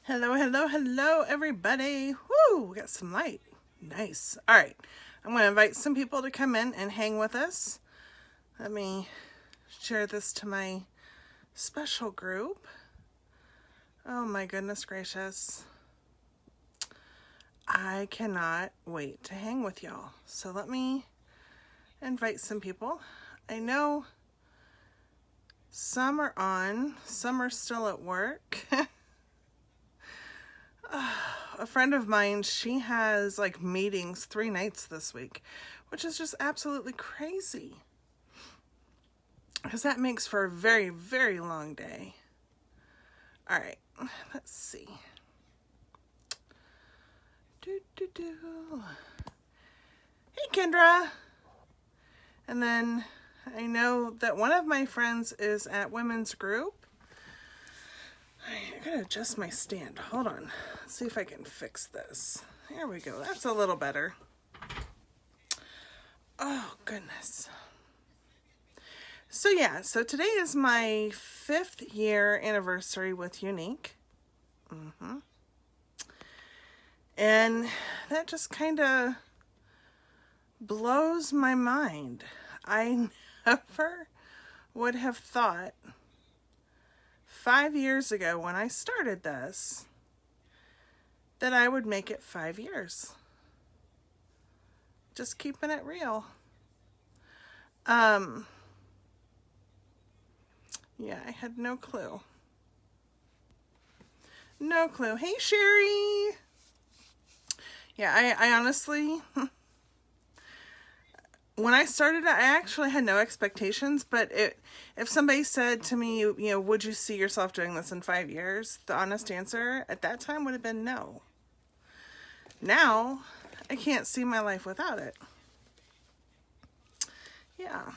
Hello, hello, hello, everybody. Woo, we got some light. Nice. All right, I'm going to invite some people to come in and hang with us. Let me share this to my special group. Oh my goodness gracious. I cannot wait to hang with y'all. So let me invite some people. I know some are on, some are still at work. A friend of mine, she has like meetings 3 nights this week, which is just absolutely crazy. Because that makes for a very, very long day. All right, let's see. Hey, Kendra. And then I know that one of my friends is at women's group. I gotta adjust my stand. Hold on. Let's see if I can fix this. There we go. That's a little better. Oh, goodness. So yeah, so today is my 5th year anniversary with Unique. And that just kind of blows my mind. I never would have thought 5 years ago when I started this that I would make it 5 years. Just keeping it real. Yeah, I had no clue. No clue. Hey, Sherry. Yeah, I honestly, when I started, I actually had no expectations, but if somebody said to me, you know, would you see yourself doing this in 5 years? The honest answer at that time would have been no. Now, I can't see my life without it. Yeah.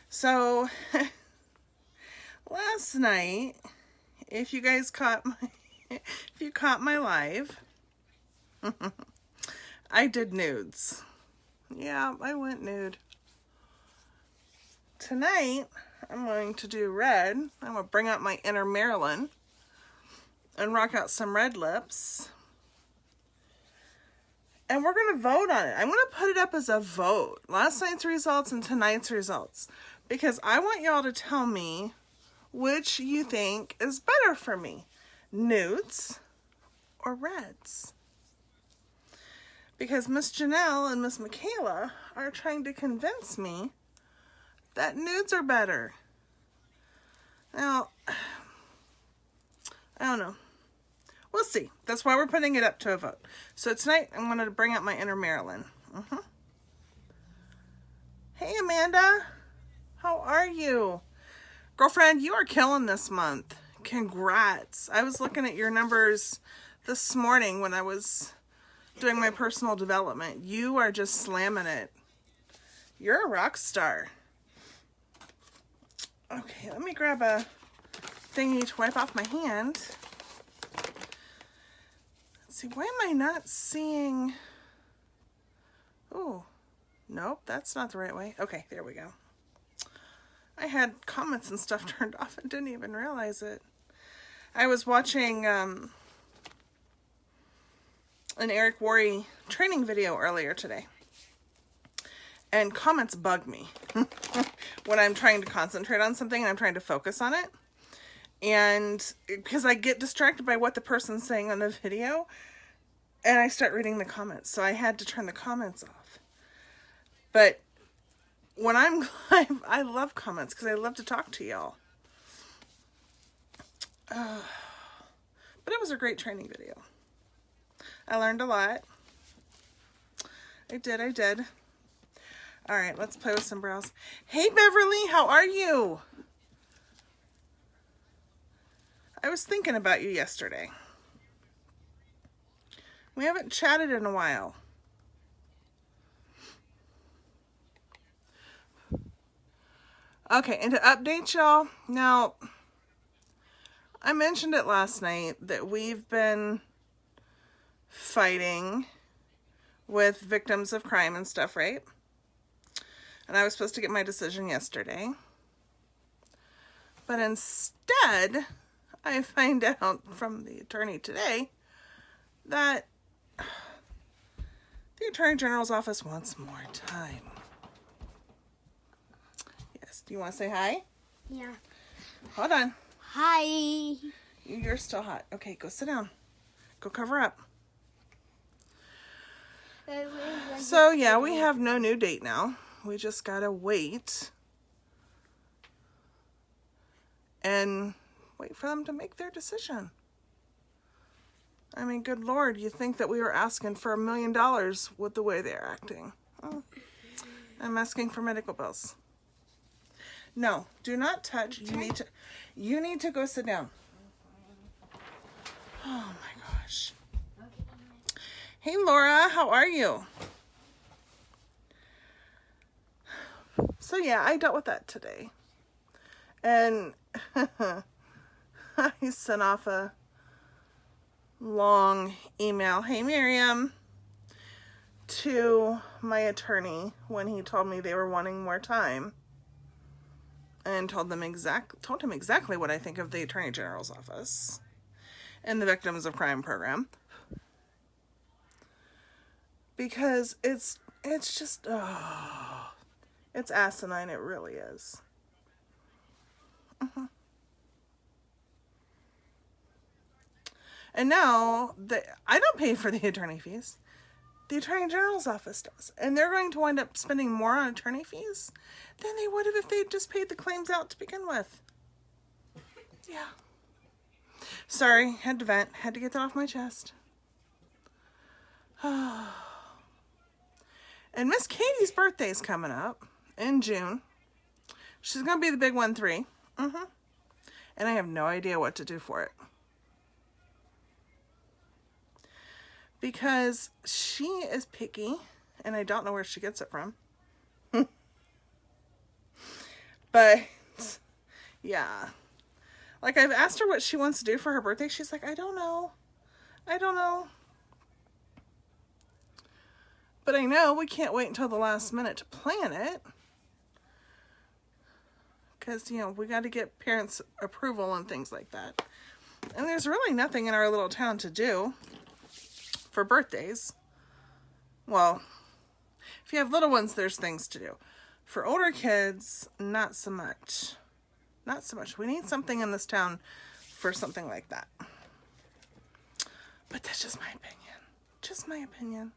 So, last night, if you guys caught my live, I did nudes. Yeah, I went nude. Tonight, I'm going to do red. I'm going to bring out my inner Marilyn and rock out some red lips. And we're going to vote on it. I'm going to put it up as a vote. Last night's results and tonight's results. Because I want y'all to tell me which you think is better for me. Nudes or reds. Because Miss Janelle and Miss Michaela are trying to convince me that nudes are better. Now, I don't know. We'll see. That's why we're putting it up to a vote. So tonight, I'm going to bring out my inner Marilyn. Hey, Amanda. How are you? Girlfriend, you are killing this month. Congrats. I was looking at your numbers this morning when I was doing my personal development. You are just slamming it. You're a rock star. Okay, let me grab a thingy to wipe off my hand. Let's see, why am I not seeing... Oh, nope, that's not the right way. Okay, there we go. I had comments and stuff turned off and didn't even realize it. I was watching an Eric Worre training video earlier today. And comments bug me when I'm trying to concentrate on something and I'm trying to focus on it. And because I get distracted by what the person's saying on the video and I start reading the comments. So I had to turn the comments off. But when I'm live, I love comments because I love to talk to y'all. But it was a great training video. I learned a lot. I did. All right, let's play with some brows. Hey, Beverly, how are you? I was thinking about you yesterday. We haven't chatted in a while. Okay, and to update y'all, now, I mentioned it last night that we've been fighting with victims of crime and stuff, right? And I was supposed to get my decision yesterday. But instead, I find out from the attorney today that the Attorney General's office wants more time. Yes, do you want to say hi? Yeah. Hold on. Hi. You're still hot. Okay, go sit down. Go cover up. So, yeah, we have no new date now. We just gotta wait. And wait for them to make their decision. I mean, good Lord, you think that we were asking for $1 million with the way they're acting. Oh, I'm asking for medical bills. No, do not touch. You need to go sit down. Oh my gosh. Hey Laura, how are you? So yeah, I dealt with that today. And I sent off a long email, hey Miriam, to my attorney when he told me they were wanting more time, and told him exactly what I think of the Attorney General's office and the Victims of Crime program, because it's just it's asinine. It really is. And now I don't pay for the attorney fees. The Attorney General's office does. And they're going to wind up spending more on attorney fees than they would have if they'd just paid the claims out to begin with. Yeah. Sorry, had to vent. Had to get that off my chest. And Miss Katie's birthday's coming up in June. She's going to be the big 1-3. And I have no idea what to do for it. Because she is picky, and I don't know where she gets it from. But, yeah. Like, I've asked her what she wants to do for her birthday. She's like, I don't know. But I know we can't wait until the last minute to plan it. Because, we got to get parents' approval and things like that. And there's really nothing in our little town to do for birthdays. Well, if you have little ones, there's things to do. For older kids, not so much. Not so much. We need something in this town for something like that. But that's just my opinion. Just my opinion.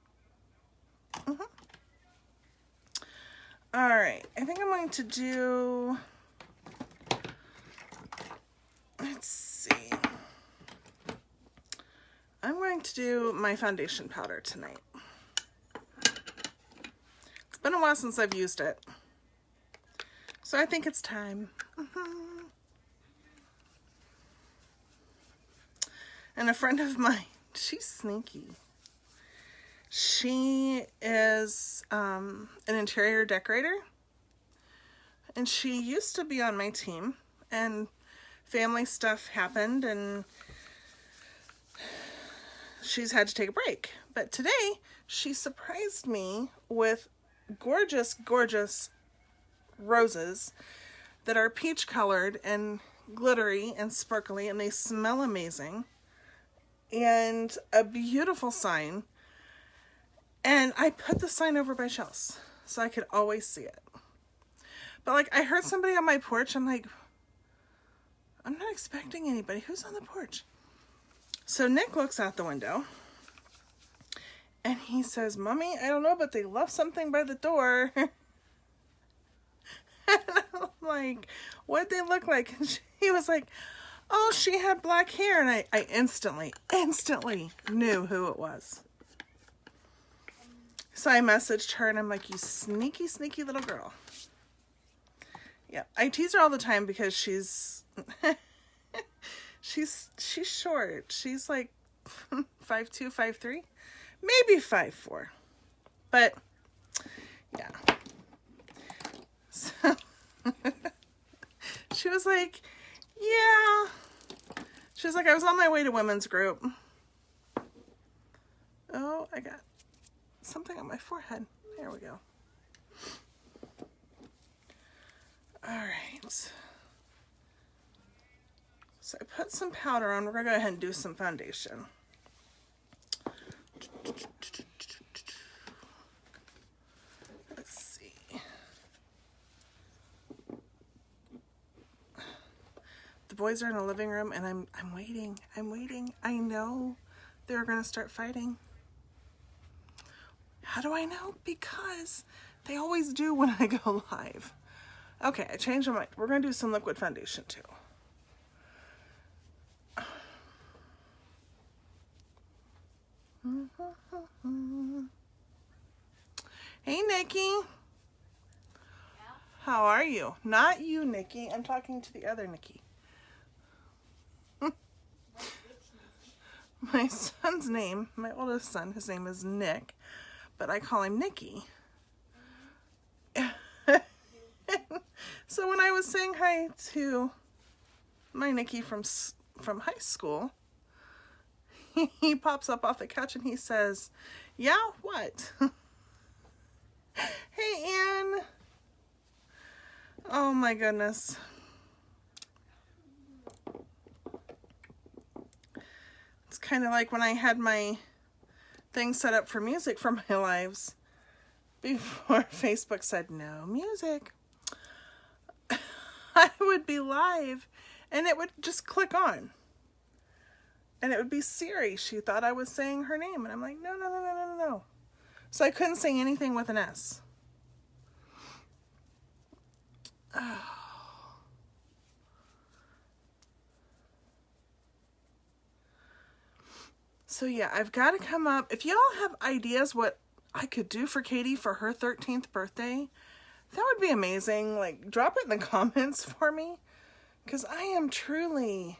All right. I think I'm going to do... Let's see. I'm going to do my foundation powder tonight. It's been a while since I've used it, so I think it's time. And a friend of mine, she's sneaky. She is an interior decorator, and she used to be on my team, and family stuff happened, and she's had to take a break. But today, she surprised me with gorgeous, gorgeous roses that are peach colored and glittery and sparkly, and they smell amazing. And a beautiful sign. And I put the sign over by Chelsea so I could always see it. But like, I heard somebody on my porch. I'm like, I'm not expecting anybody. Who's on the porch? So Nick looks out the window and he says, Mommy, I don't know, but they left something by the door. And I'm like, what'd they look like? And he was like, oh, she had black hair. And I instantly knew who it was. So I messaged her and I'm like, you sneaky, sneaky little girl. Yeah, I tease her all the time because she's she's short. She's like 5'2", 5'3", maybe 5'4". But yeah. So she was like, yeah. She was like, I was on my way to women's group. Oh, I got something on my forehead. There we go. All right. So I put some powder on. We're going to go ahead and do some foundation. Let's see. The boys are in the living room and I'm waiting. I'm waiting. I know they're going to start fighting. How do I know? Because they always do when I go live. Okay, I changed my mind. We're going to do some liquid foundation too. Hey, Nikki. Yeah. How are you? Not you, Nikki. I'm talking to the other Nikki. My son's name, my oldest son, his name is Nick, but I call him Nikki. So when I was saying hi to my Nikki from high school, he pops up off the couch and he says, "Yeah, what?" Hey, Ann. Oh my goodness. It's kind of like when I had my thing set up for music for my lives before Facebook said no music. I would be live and it would just click on. And it would be Siri. She thought I was saying her name. And I'm like, no, no, no, no, no, no. So I couldn't say anything with an S. Oh. So yeah, I've got to come up. If y'all have ideas what I could do for Katie for her 13th birthday, that would be amazing. Like, drop it in the comments for me. Because I am truly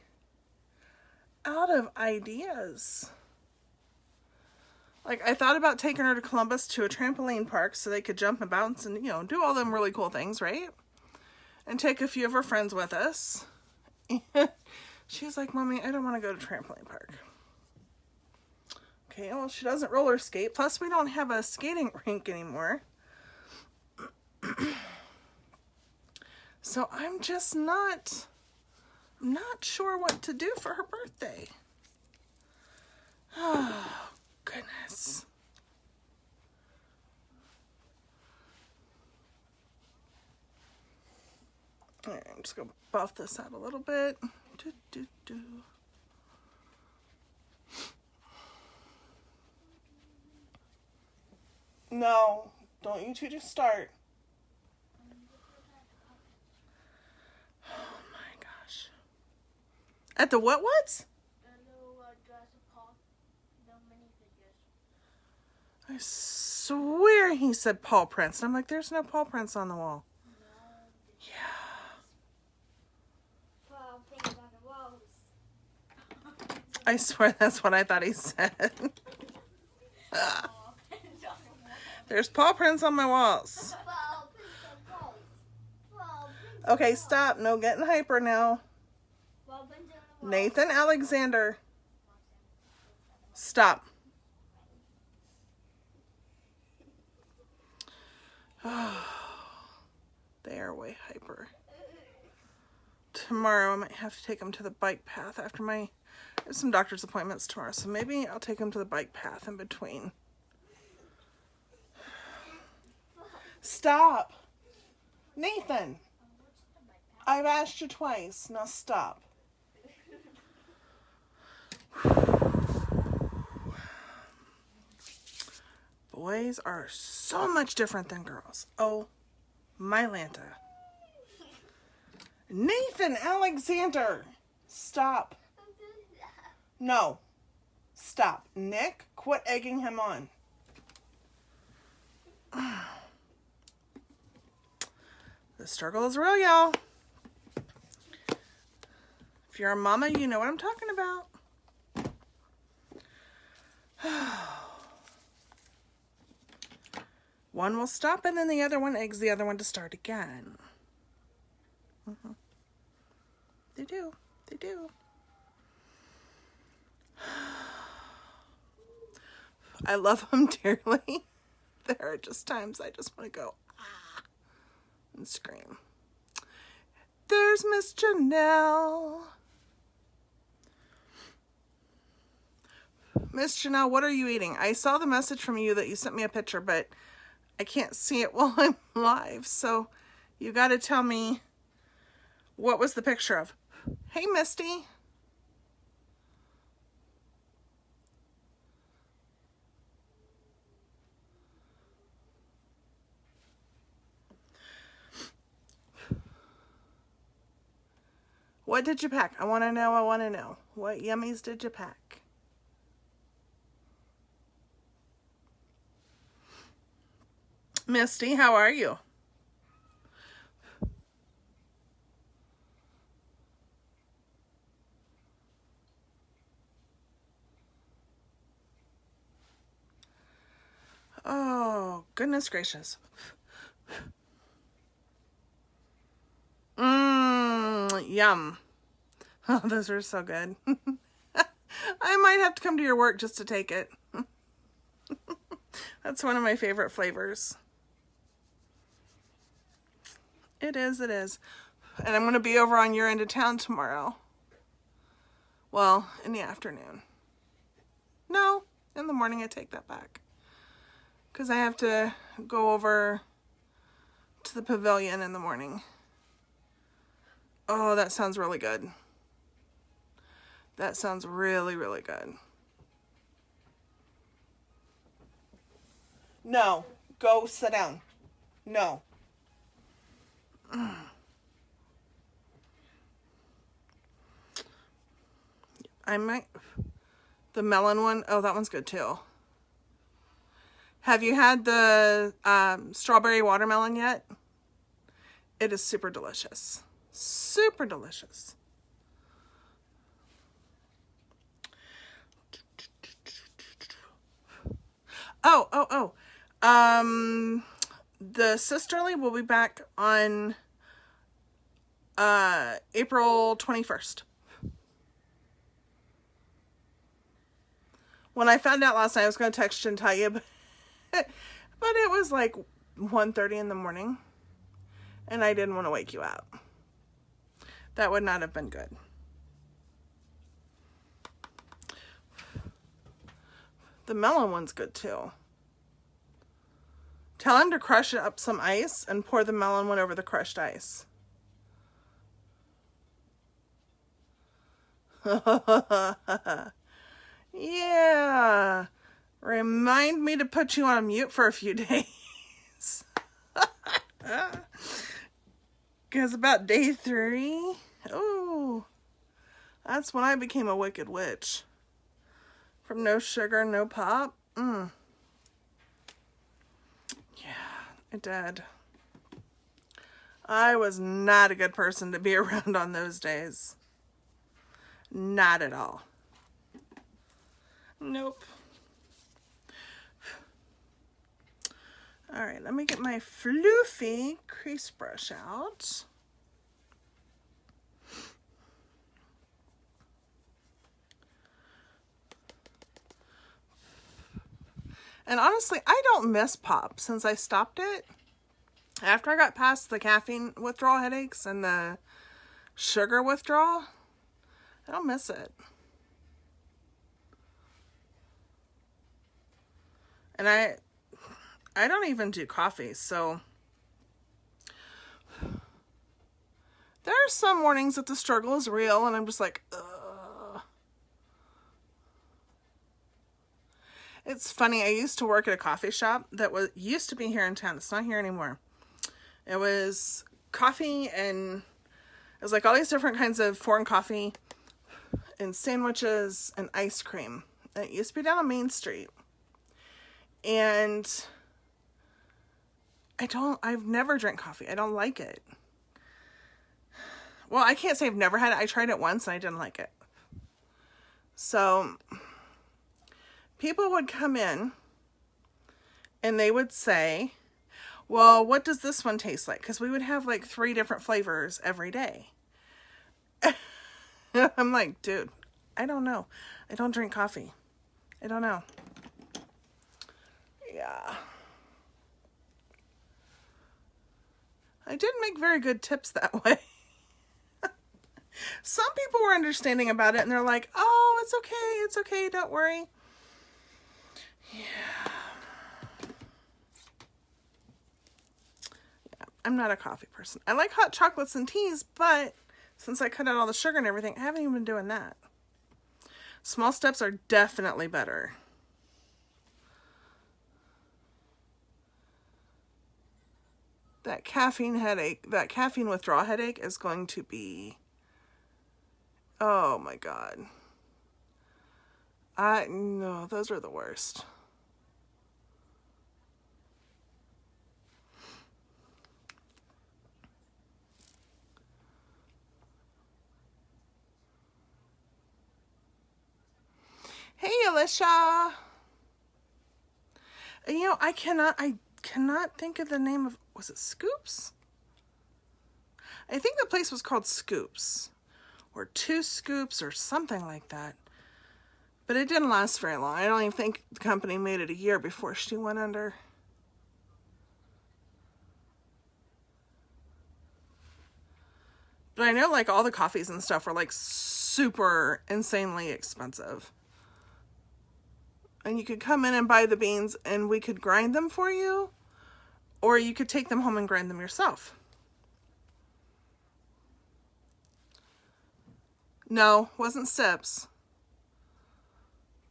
out of ideas. Like, I thought about taking her to Columbus to a trampoline park so they could jump and bounce and, you know, do all them really cool things, right? And take a few of her friends with us. And she's like, "Mommy, I don't want to go to trampoline park." Okay, well, she doesn't roller skate. Plus, we don't have a skating rink anymore. So I'm just not sure what to do for her birthday. Oh, goodness. All right, I'm just going to buff this out a little bit. No, don't you two just start. Oh my gosh. At the what? I swear he said paw prints. I'm like, there's no paw prints on the wall. No. Yeah. Paw prints on the walls. I swear that's what I thought he said. There's paw prints on my walls. Okay, stop. No getting hyper now. Nathan Alexander. Stop. They are way hyper. Tomorrow I might have to take them to the bike path after I have some doctor's appointments tomorrow. So maybe I'll take them to the bike path in between. Stop. Nathan. I've asked you twice. Now stop. Boys are so much different than girls. Oh, my Lanta. Nathan Alexander. Stop. No. Stop. Nick, quit egging him on. The struggle is real, y'all. If you're a mama, you know what I'm talking about. One will stop and then the other one eggs the other one to start again. They do. They do. I love them dearly. There are just times I just want to go, ah, and scream. There's Miss Janelle. Miss Janelle, what are you eating? I saw the message from you that you sent me a picture, but I can't see it while I'm live. So you got to tell me what was the picture of. Hey, Misty. What did you pack? I want to know. I want to know. What yummies did you pack? Misty, how are you? Oh, goodness gracious. Yum. Oh, those are so good. I might have to come to your work just to take it. That's one of my favorite flavors. It is, it is. And I'm going to be over on your end of town tomorrow. Well, in the afternoon. No, in the morning I take that back. Because I have to go over to the pavilion in the morning. Oh, that sounds really good. That sounds really, really good. No, go sit down. No. I might... The melon one, oh, that one's good too. Have you had the strawberry watermelon yet? It is super delicious. Super delicious. Oh. The Sisterly will be back on April 21st. When I found out last night, I was going to text you and tell you, but it was like 1:30 in the morning, and I didn't want to wake you up. That would not have been good. The melon one's good too. Tell him to crush up some ice and pour the melon one over the crushed ice. Yeah. Remind me to put you on mute for a few days. Because about day 3, oh, that's when I became a wicked witch. From no sugar, no pop. Yeah, it did. I was not a good person to be around on those days. Not at all. Nope. All right, let me get my floofy crease brush out. And honestly, I don't miss pop since I stopped it. After I got past the caffeine withdrawal headaches and the sugar withdrawal, I don't miss it. And I don't even do coffee, so there are some mornings that the struggle is real and I'm just like, ugh. It's funny, I used to work at a coffee shop that used to be here in town. It's not here anymore. It was coffee and it was like all these different kinds of foreign coffee and sandwiches and ice cream. And it used to be down on Main Street. And I've never drank coffee. I don't like it. Well, I can't say I've never had it. I tried it once and I didn't like it. So people would come in and they would say, well, what does this one taste like? Because we would have like 3 different flavors every day. I'm like, dude, I don't know. I don't drink coffee. I don't know. Yeah. I didn't make very good tips that way. Some people were understanding about it and they're like, oh, it's okay, don't worry. Yeah. I'm not a coffee person. I like hot chocolates and teas, but since I cut out all the sugar and everything, I haven't even been doing that. Small steps are definitely better. That caffeine headache, that caffeine withdrawal headache is going to be, oh my God. No, those are the worst. Hey, Alicia. You know, I cannot think of the name of, was it Scoops? I think the place was called Scoops, or Two Scoops, or something like that. But it didn't last very long. I don't even think the company made it a year before she went under. But I know like all the coffees and stuff were like super insanely expensive. And you could come in and buy the beans and we could grind them for you. Or you could take them home and grind them yourself. No, wasn't Sips.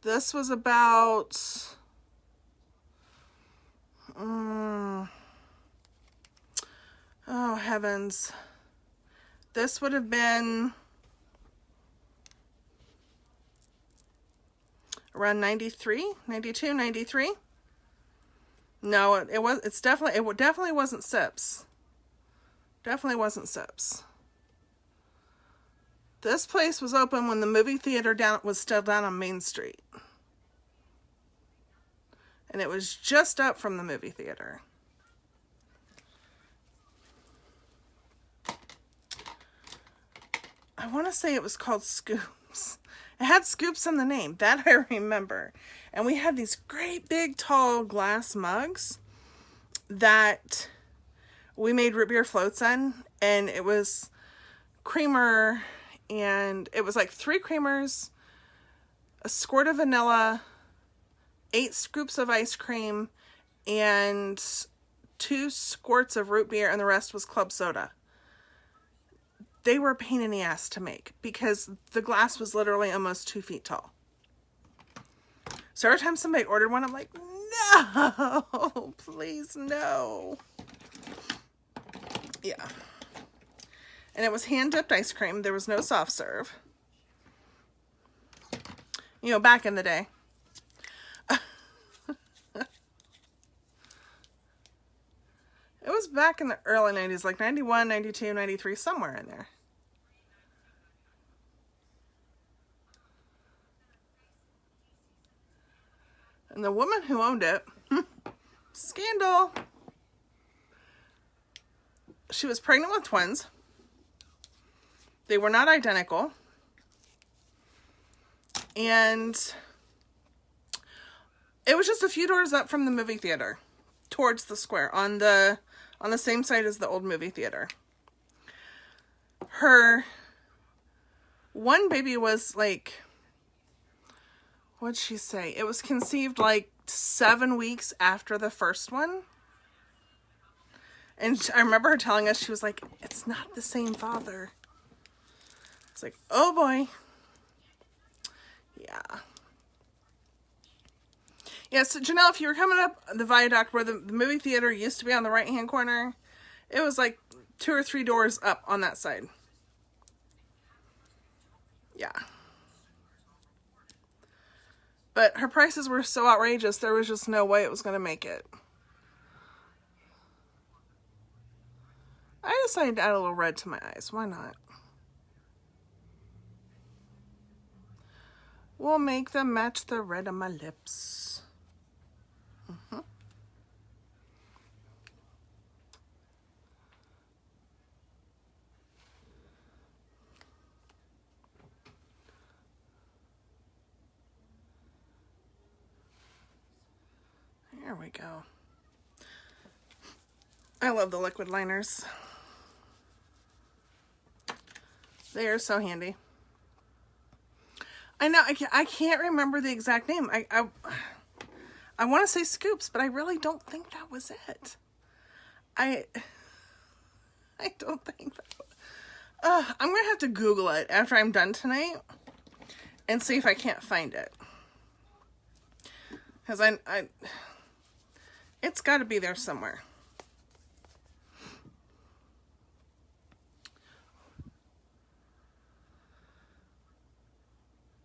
This was about... oh, heavens. This would have been around 93, 92, 93. No, it definitely wasn't Sips. Definitely wasn't Sips. This place was open when the movie theater was still down on Main Street. And it was just up from the movie theater. I want to say it was called Scoops. It had Scoops in the name. That I remember. And we had these great big tall glass mugs that we made root beer floats in. And it was creamer, and it was like 3 creamers, a squirt of vanilla, 8 scoops of ice cream, and 2 squirts of root beer, and the rest was club soda. They were a pain in the ass to make because the glass was literally almost 2 feet tall. So every time somebody ordered one, I'm like, no, please, no. Yeah. And it was hand-dipped ice cream. There was no soft serve. You know, back in the day. It was back in the early 90s, like 91, 92, 93, somewhere in there. And the woman who owned it, scandal. She was pregnant with twins. They were not identical. And it was just a few doors up from the movie theater, towards the square, on the same side as the old movie theater. Her one baby was like, what'd she say? It was conceived like 7 weeks after the first one. And I remember her telling us, she was like, it's not the same father. It's like, oh boy. Yeah. Yeah, so Janelle, if you were coming up the viaduct where the movie theater used to be on the right-hand corner, it was like 2 or 3 doors up on that side. Yeah. But her prices were so outrageous, there was just no way it was going to make it. I decided to add a little red to my eyes. Why not? We'll make them match the red on my lips. There we go. I love the liquid liners. They are so handy. I know, I can't remember the exact name. I want to say Scoops, but I really don't think that was it. I don't think that. I'm going to have to Google it after I'm done tonight and see if I can't find it. Because it's got to be there somewhere.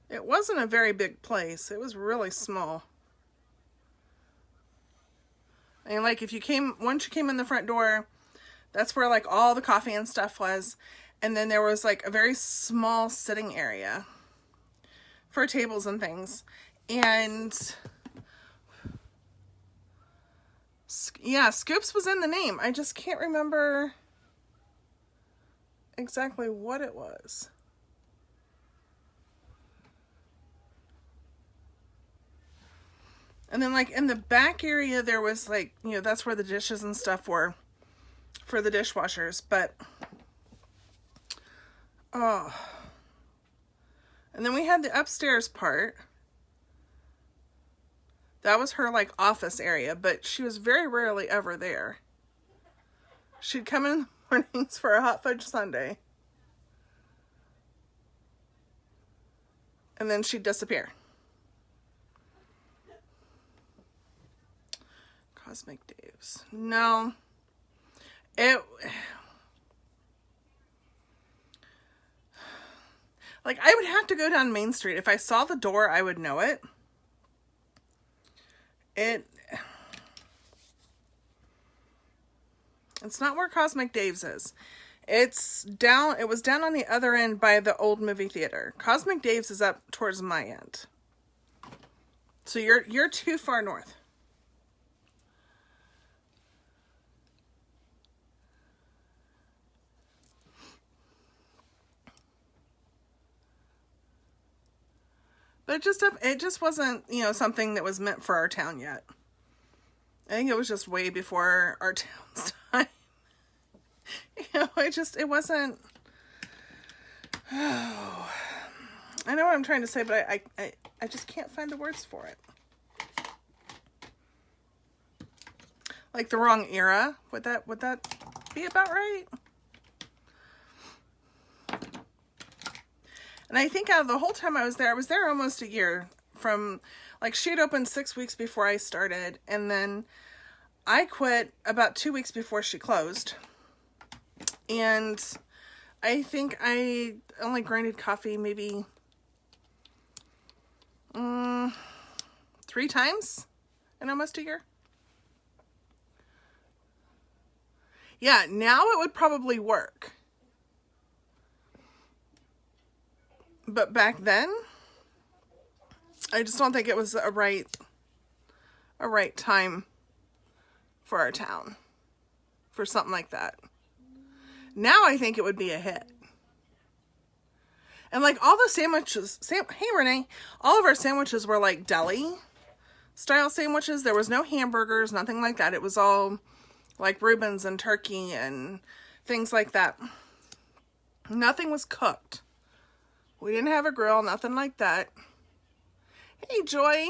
It wasn't a very big place. It was really small. And like if you came, once you came in the front door, that's where like all the coffee and stuff was. And then there was like a very small sitting area for tables and things. And yeah, Scoops was in the name. I just can't remember exactly what it was. And then like in the back area, there was like, you know, that's where the dishes and stuff were for the dishwashers. But, oh. And then we had the upstairs part. That was her like office area, but she was very rarely ever there. She'd come in the mornings for a hot fudge sundae. And then she'd disappear. Cosmic Dave's. No. Like, I would have to go down Main Street. If I saw the door, I would know it. It's not where Cosmic Dave's is. It was down on the other end by the old movie theater. Cosmic Dave's is up towards my end. So you're too far north. But it just wasn't, you know, something that was meant for our town yet. I think it was just way before our town's time. You know, it wasn't. Oh, I know what I'm trying to say, but I just can't find the words for it. Like the wrong era. Would that be about right? And I think out of the whole time I was there almost a year. From, like, she had opened 6 weeks before I started. And then I quit about 2 weeks before she closed. And I think I only grinded coffee maybe 3 times in almost a year. Yeah, now it would probably work. But back then, I just don't think it was a right time for our town for something like that. Now I think it would be a hit. And like all the sandwiches, hey Renee, all of our sandwiches were like deli style sandwiches. There was no hamburgers, nothing like that. It was all like Reubens and turkey and things like that. Nothing was cooked. We didn't have a grill, nothing like that. Hey, Joy.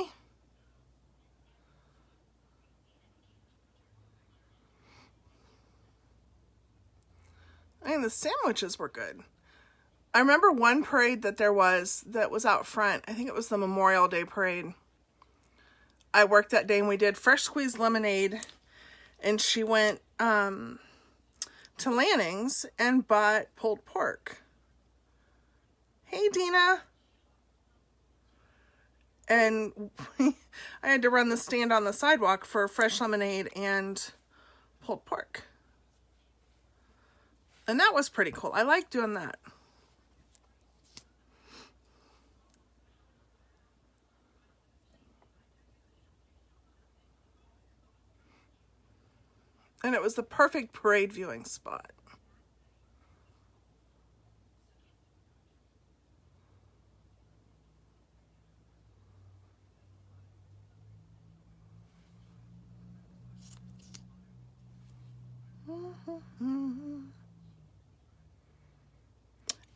I mean, the sandwiches were good. I remember one parade that was out front. I think it was the Memorial Day parade. I worked that day and we did fresh squeezed lemonade. And she went to Lanning's and bought pulled pork. Hey, Dina. And I had to run the stand on the sidewalk for fresh lemonade and pulled pork. And that was pretty cool. I like doing that. And it was the perfect parade viewing spot.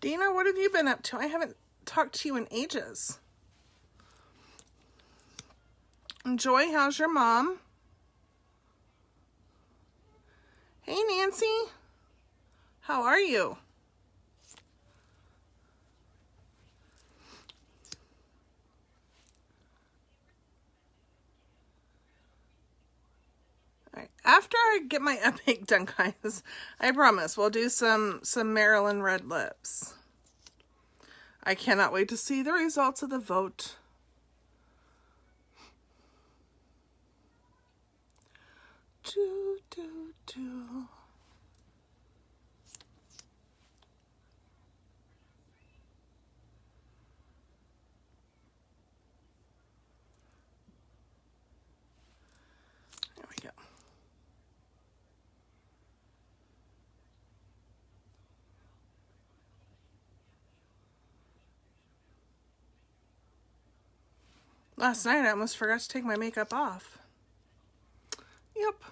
Dina, what have you been up to? I haven't talked to you in ages. Joy, how's your mom? Hey, Nancy. How are you? All right. After I get my epic done, guys, I promise we'll do some Maryland red lips. I cannot wait to see the results of the vote. Do, do, do. There we go. Last night I almost forgot to take my makeup off. Yep.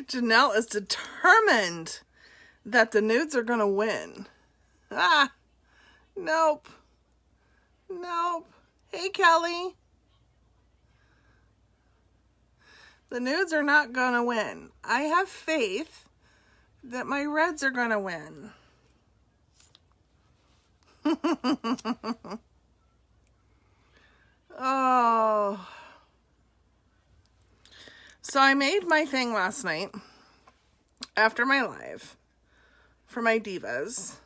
Janelle is determined that the nudes are gonna win. Ah, nope. Nope. Hey, Kelly. The nudes are not gonna win. I have faith that my reds are gonna win. Oh. So I made my thing last night after my live for my divas.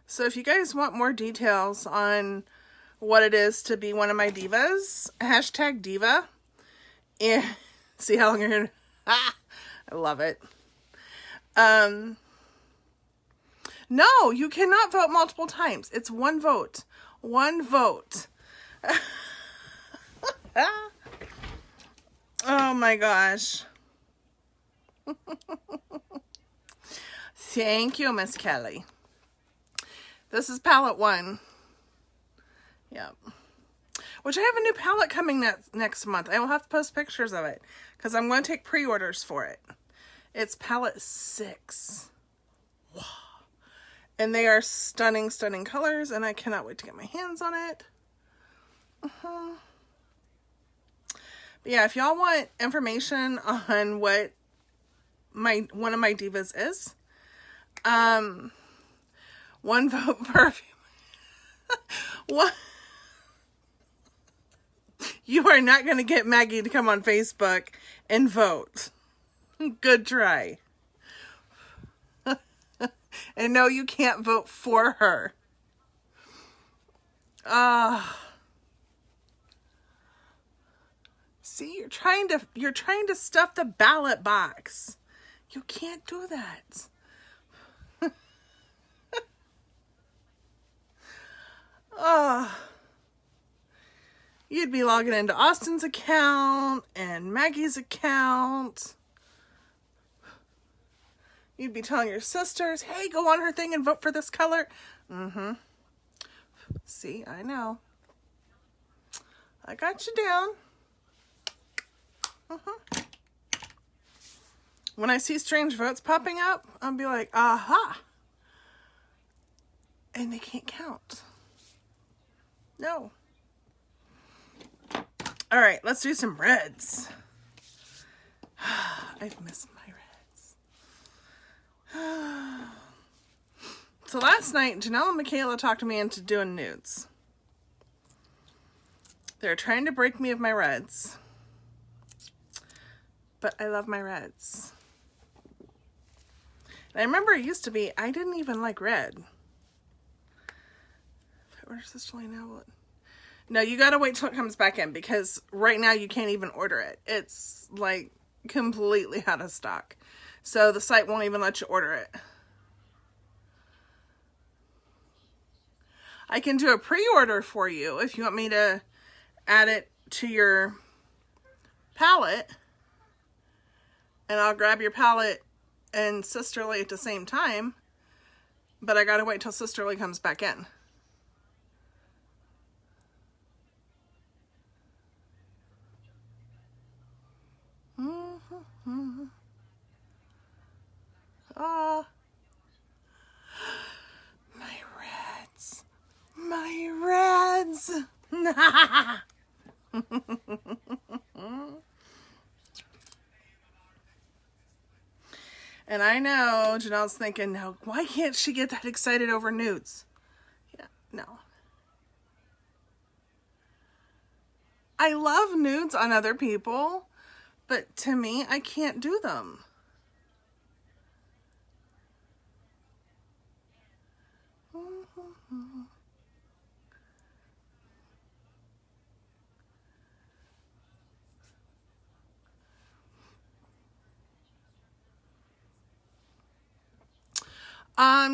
So if you guys want more details on what it is to be one of my divas, hashtag diva. And see how long you're here. I love it. No, you cannot vote multiple times. It's one vote. One vote. Oh my gosh. Thank you, Miss Kelly. This is palette 1. Yep. Which I have a new palette coming next month. I will have to post pictures of it because I'm going to take pre-orders for it. It's palette 6. Wow. And they are stunning, stunning colors, and I cannot wait to get my hands on it. But yeah, if y'all want information on what one of my divas is, one vote perfume. What? You are not going to get Maggie to come on Facebook and vote. Good try. And no, you can't vote for her. See, you're trying to stuff the ballot box. You can't do that. You'd be logging into Austin's account and Maggie's account. You'd be telling your sisters, hey, go on her thing and vote for this color. See, I know. I got you down. When I see strange votes popping up, I'll be like, aha. And they can't count. No. All right, let's do some reds. I've missed my reds. So last night, Janelle and Michaela talked me into doing nudes. They're trying to break me of my reds. But I love my reds. And I remember it used to be, I didn't even like red. If I order this now, will it? No, you gotta wait till it comes back in because right now you can't even order it. It's like completely out of stock. So the site won't even let you order it. I can do a pre-order for you if you want me to add it to your palette. And I'll grab your palette and Sisterly at the same time. But I gotta wait till Sisterly comes back in. Ah, my reds. My reds. And I know Janelle's thinking, now, why can't she get that excited over nudes? Yeah, no. I love nudes on other people, but to me, I can't do them.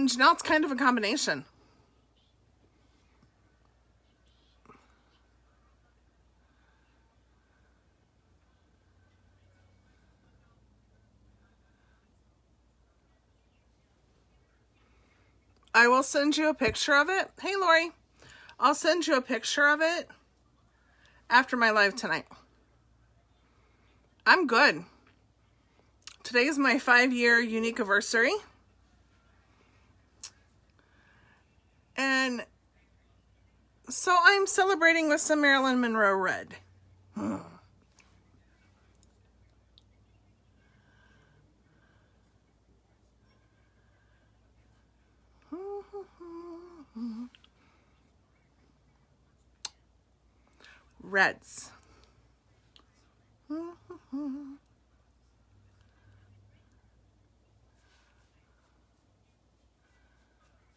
Janelle's kind of a combination. I will send you a picture of it. Hey, Lori. I'll send you a picture of it after my live tonight. I'm good. Today's my 5-year unique anniversary. And so I'm celebrating with some Marilyn Monroe red. Reds.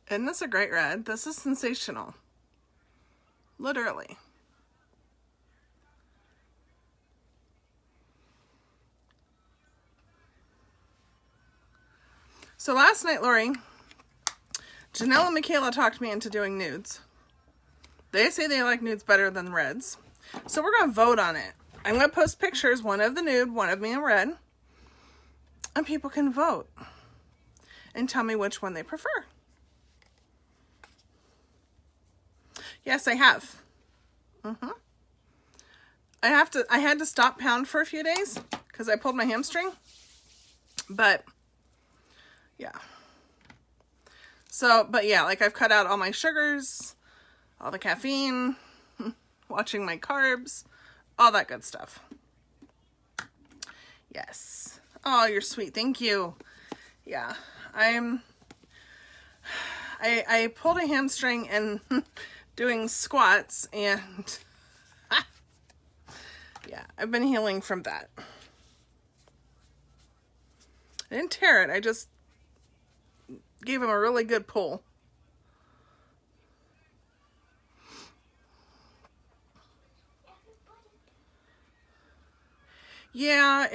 Isn't this a great red? This is sensational. Literally. So last night, Lori, Janelle and Michaela talked me into doing nudes. They say they like nudes better than reds. So we're going to vote on it. I'm going to post pictures, one of the nude, one of me in red. And people can vote and tell me which one they prefer. Yes, I have. I had to stop pound for a few days because I pulled my hamstring. But yeah. So, but yeah, like I've cut out all my sugars, all the caffeine, watching my carbs, all that good stuff. Yes. Oh, you're sweet. Thank you. Yeah. I pulled a hamstring and doing squats, and yeah, I've been healing from that. I didn't tear it. I just gave him a really good pull. Yeah,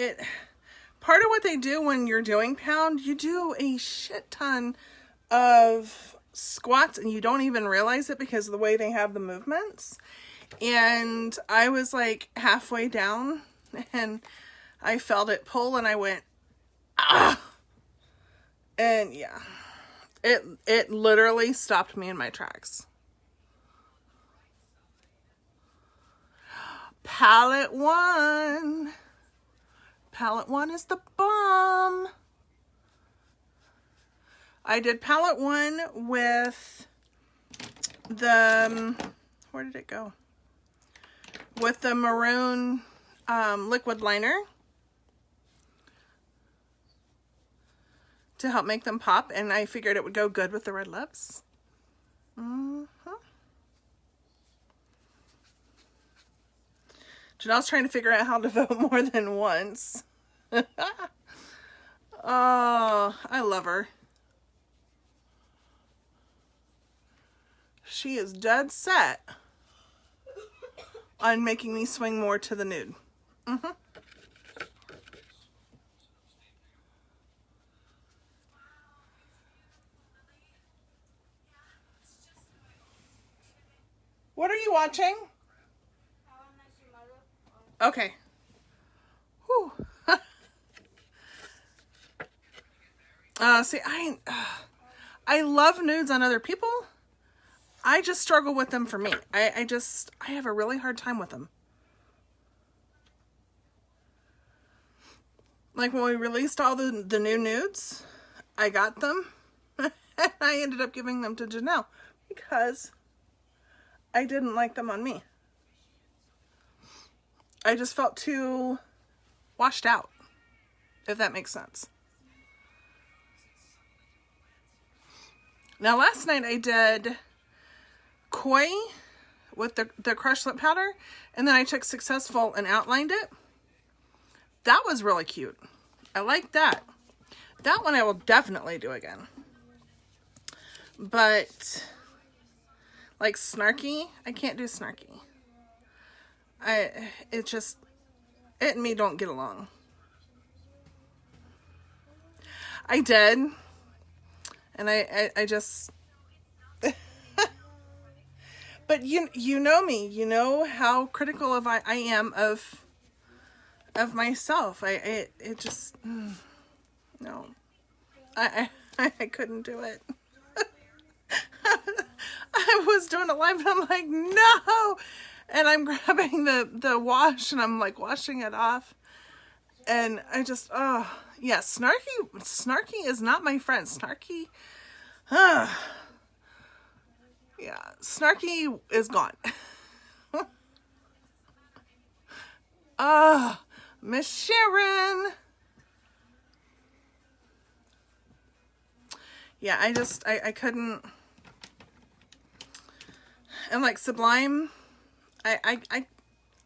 part of what they do when you're doing pound, you do a shit ton of squats and you don't even realize it because of the way they have the movements. And I was like halfway down and I felt it pull and I went, ah! And yeah, it literally stopped me in my tracks. Palette 1. Palette 1 is the bomb. I did palette 1 with the, where did it go? With the maroon liquid liner to help make them pop, and I figured it would go good with the red lips. Janelle's trying to figure out how to vote more than once. Oh, I love her. She is dead set on making me swing more to the nude. What are you watching? Okay. Whew. See, I love nudes on other people. I just struggle with them for me. I have a really hard time with them. Like when we released all the new nudes, I got them and I ended up giving them to Janelle because I didn't like them on me. I just felt too washed out, if that makes sense. Now last night I did Koi with the crushed lip powder, and then I took Successful and outlined it. That was really cute. I like that. That one I will definitely do again. But like Snarky, I can't do Snarky. It and me don't get along. I did. And I just but you know me, you know how critical of I am of myself. It just no. I couldn't do it. I was doing it live and I'm like, no. And I'm grabbing the wash and I'm like washing it off. And I just, oh, yeah, Snarky is not my friend. Snarky, yeah, Snarky is gone. Miss Sharon. Yeah, I couldn't. And like Sublime, I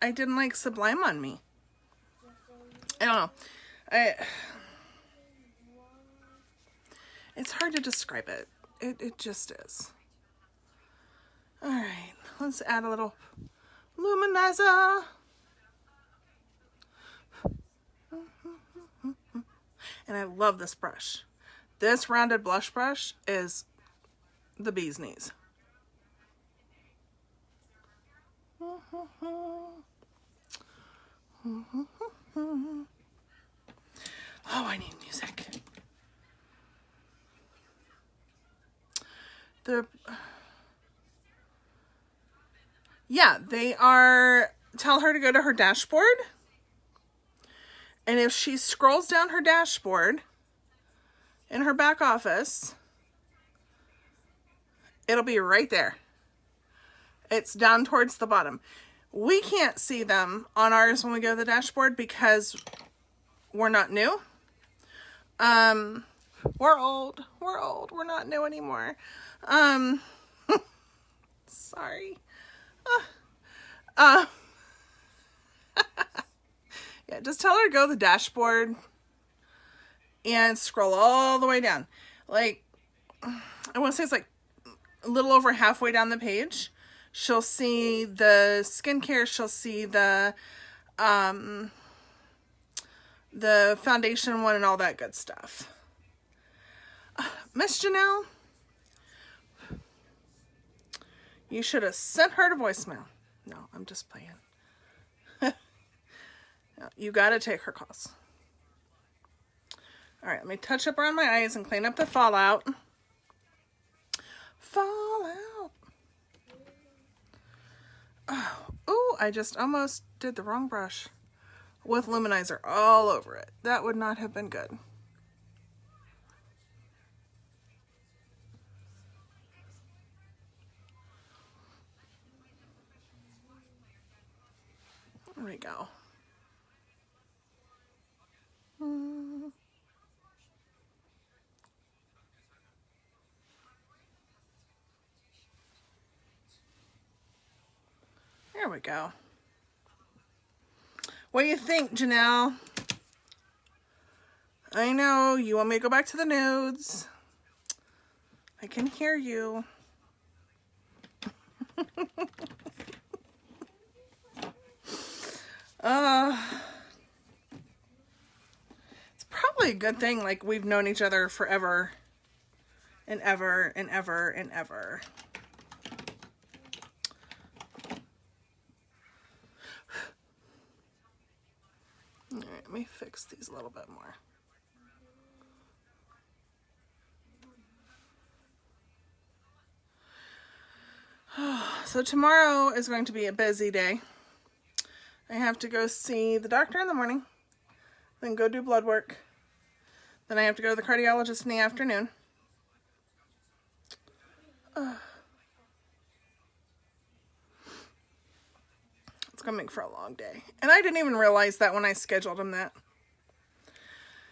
didn't like Sublime on me. I don't know. It's hard to describe it. It just is. All right, let's add a little luminizer. And I love this brush. This rounded blush brush is the bee's knees. Oh, I need music. Yeah, they are, tell her to go to her dashboard. And if she scrolls down her dashboard in her back office, it'll be right there. It's down towards the bottom. We can't see them on ours when we go to the dashboard because we're not new. We're old. We're not new anymore. Sorry. Yeah, just tell her to go to the dashboard and scroll all the way down. Like, I want to say it's like a little over halfway down the page. She'll see the skincare. She'll see the foundation one and all that good stuff. Miss Janelle, you should have sent her to voicemail. No, I'm just playing. No, you got to take her calls. All right, let me touch up around my eyes and clean up the fallout. Fallout. Oh, I just almost did the wrong brush with luminizer all over it. That would not have been good. There we go. There we go. What do you think, Janelle? I know you want me to go back to the nudes. I can hear you. It's probably a good thing, like, we've known each other forever and ever and ever and ever. All right, let me fix these a little bit more. So tomorrow is going to be a busy day. I have to go see the doctor in the morning, then go do blood work. Then I have to go to the cardiologist in the afternoon. It's going to make for a long day. And I didn't even realize that when I scheduled him that.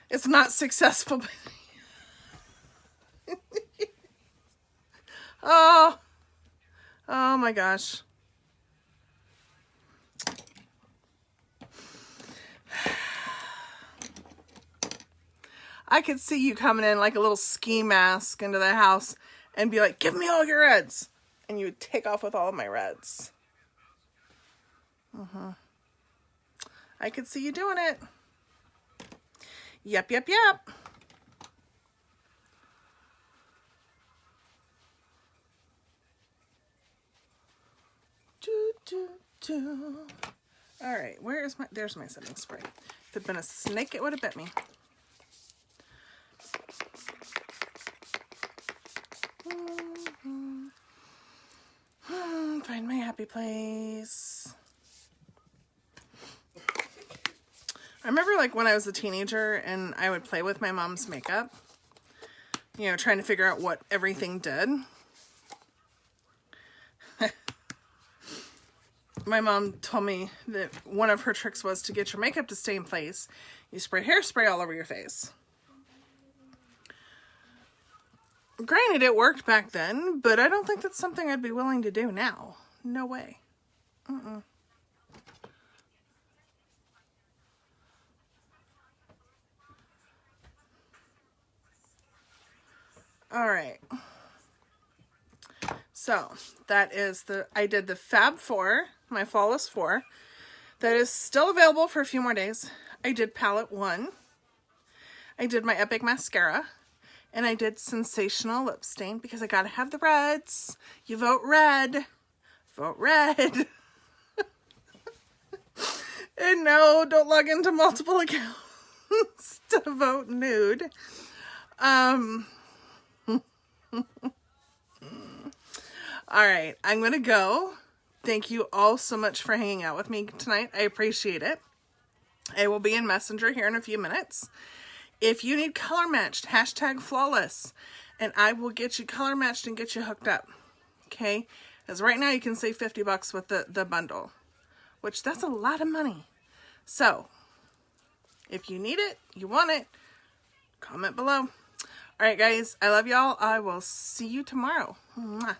It's not successful. Oh my gosh. I could see you coming in like a little ski mask into the house and be like, give me all your reds. And you would take off with all of my reds. I could see you doing it. Yep, yep, yep. All right, where is there's my setting spray. If it had been a snake, it would have bit me. Find my happy place. I remember like when I was a teenager and I would play with my mom's makeup, you know, trying to figure out what everything did. My mom told me that one of her tricks was to get your makeup to stay in place. You spray hairspray all over your face. Granted, it worked back then, but I don't think that's something I'd be willing to do now. No way. All right. So that is I did the Fab 4, my Flawless 4. That is still available for a few more days. I did Palette 1. I did my Epic Mascara. And I did Sensational Lip Stain because I gotta have the reds. You vote red. Vote red. And no, don't log into multiple accounts to vote nude. All right, I'm gonna go. Thank you all so much for hanging out with me tonight. I appreciate it. I will be in Messenger here in a few minutes. If you need color matched, hashtag flawless, and I will get you color matched and get you hooked up. Okay? Because right now you can save $50 with the bundle, which that's a lot of money. So, if you need it, you want it, comment below. All right, guys, I love y'all. I will see you tomorrow. Mwah.